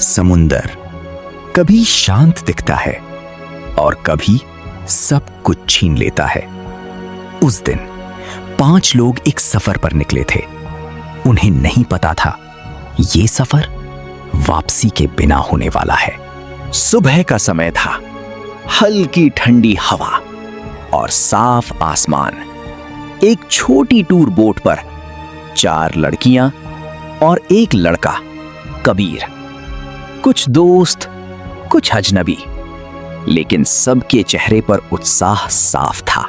समुंदर कभी शांत दिखता है और कभी सब कुछ छीन लेता है। उस दिन 5 लोग एक सफर पर निकले थे। उन्हें नहीं पता था ये सफर वापसी के बिना होने वाला है। सुबह का समय था, हल्की ठंडी हवा और साफ आसमान। एक छोटी टूर बोट पर 4 लड़कियां और एक लड़का कबीर, कुछ दोस्त, कुछ अजनबी, लेकिन सबके चेहरे पर उत्साह साफ था।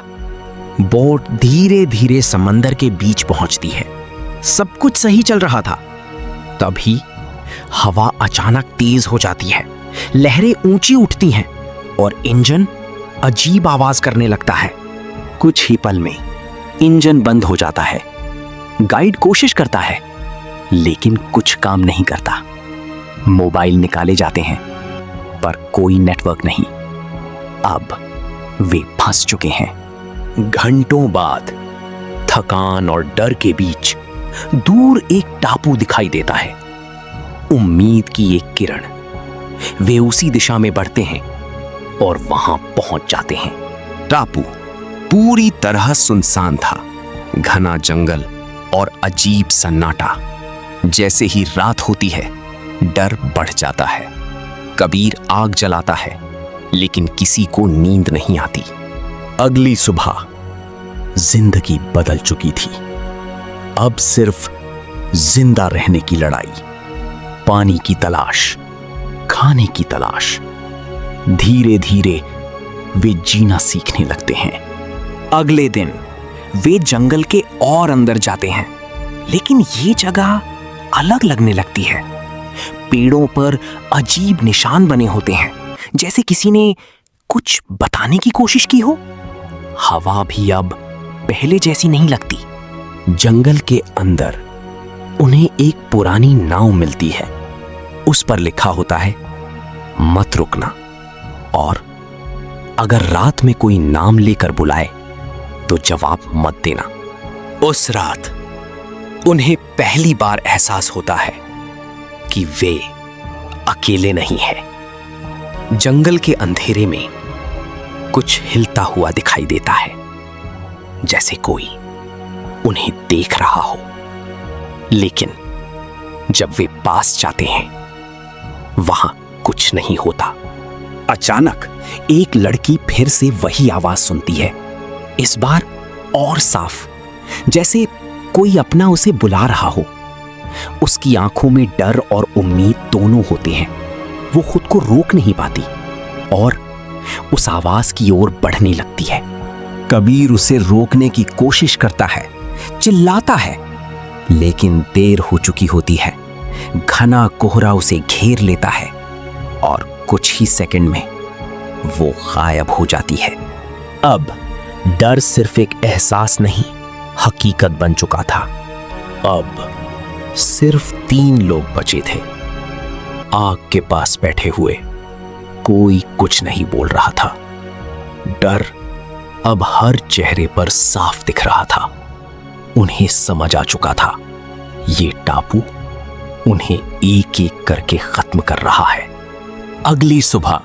बोट धीरे धीरे समंदर के बीच पहुंचती है। सब कुछ सही चल रहा था। तभी हवा अचानक तेज हो जाती है, लहरें ऊंची उठती हैं और इंजन अजीब आवाज करने लगता है। कुछ ही पल में इंजन बंद हो जाता है। गाइड कोशिश करता है लेकिन कुछ काम नहीं करता। मोबाइल निकाले जाते हैं पर कोई नेटवर्क नहीं। अब वे फंस चुके हैं। घंटों बाद थकान और डर के बीच दूर एक टापू दिखाई देता है। उम्मीद की एक किरण। वे उसी दिशा में बढ़ते हैं और वहां पहुंच जाते हैं। टापू पूरी तरह सुनसान था। घना जंगल और अजीब सन्नाटा। जैसे ही रात होती है, डर बढ़ जाता है। कबीर आग जलाता है लेकिन किसी को नींद नहीं आती। अगली सुबह जिंदगी बदल चुकी थी। अब सिर्फ जिंदा रहने की लड़ाई, पानी की तलाश, खाने की तलाश। धीरे धीरे वे जीना सीखने लगते हैं। अगले दिन वे जंगल के और अंदर जाते हैं, लेकिन ये जगह अलग लगने लगती है। पेड़ों पर अजीब निशान बने होते हैं, जैसे किसी ने कुछ बताने की कोशिश की हो। हवा भी अब पहले जैसी नहीं लगती। जंगल के अंदर उन्हें एक पुरानी नाव मिलती है। उस पर लिखा होता है, मत रुकना, और अगर रात में कोई नाम लेकर बुलाए तो जवाब मत देना। उस रात उन्हें पहली बार एहसास होता है कि वे अकेले नहीं हैं। जंगल के अंधेरे में कुछ हिलता हुआ दिखाई देता है, जैसे कोई उन्हें देख रहा हो। लेकिन जब वे पास जाते हैं, वहां कुछ नहीं होता। अचानक एक लड़की फिर से वही आवाज सुनती है, इस बार और साफ, जैसे कोई अपना उसे बुला रहा हो। उसकी आंखों में डर और उम्मीद दोनों होते हैं। वो खुद को रोक नहीं पाती और उस आवाज की ओर बढ़ने लगती है। कबीर उसे रोकने की कोशिश करता है, चिल्लाता है, लेकिन देर हो चुकी होती है। घना कोहरा उसे घेर लेता है और कुछ ही सेकंड में वो गायब हो जाती है। अब डर सिर्फ एक एहसास नहीं, हकीकत बन चुका था। अब सिर्फ 3 लोग बचे थे। आग के पास बैठे हुए, कोई कुछ नहीं बोल रहा था। डर अब हर चेहरे पर साफ दिख रहा था। उन्हें समझ आ चुका था, ये टापू उन्हें एक एक करके खत्म कर रहा है। अगली सुबह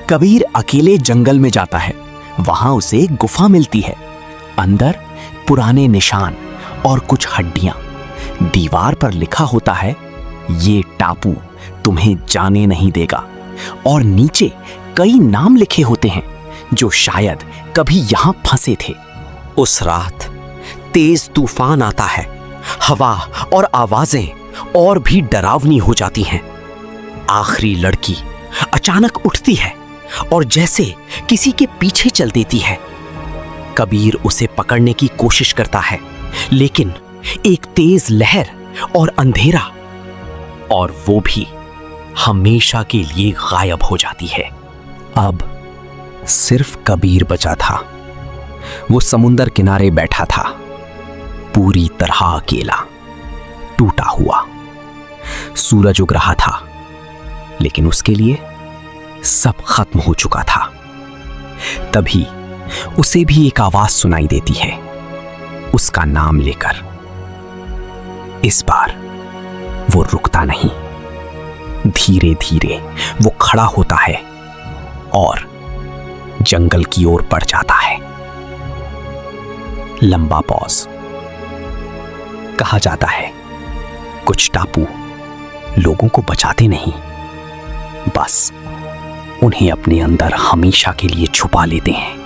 कबीर अकेले जंगल में जाता है। वहां उसे एक गुफा मिलती है। अंदर पुराने निशान और कुछ हड्डियां। दीवार पर लिखा होता है, ये टापू तुम्हें जाने नहीं देगा। और नीचे कई नाम लिखे होते हैं जो शायद कभी यहां फंसे थे। उस रात तेज तूफान आता है। हवा और आवाजें और भी डरावनी हो जाती हैं। आखिरी लड़की अचानक उठती है और जैसे किसी के पीछे चल देती है। कबीर उसे पकड़ने की कोशिश करता है, लेकिन एक तेज लहर और अंधेरा, और वो भी हमेशा के लिए गायब हो जाती है। अब सिर्फ कबीर बचा था। वो समुंदर किनारे बैठा था, पूरी तरह अकेला, टूटा हुआ। सूरज उग रहा था, लेकिन उसके लिए सब खत्म हो चुका था। तभी उसे भी एक आवाज सुनाई देती है, उसका नाम लेकर। इस बार वो रुकता नहीं। धीरे धीरे वो खड़ा होता है और जंगल की ओर बढ़ जाता है। लंबा पॉज। कहा जाता है कुछ टापू लोगों को बचाते नहीं, बस उन्हें अपने अंदर हमेशा के लिए छुपा लेते हैं।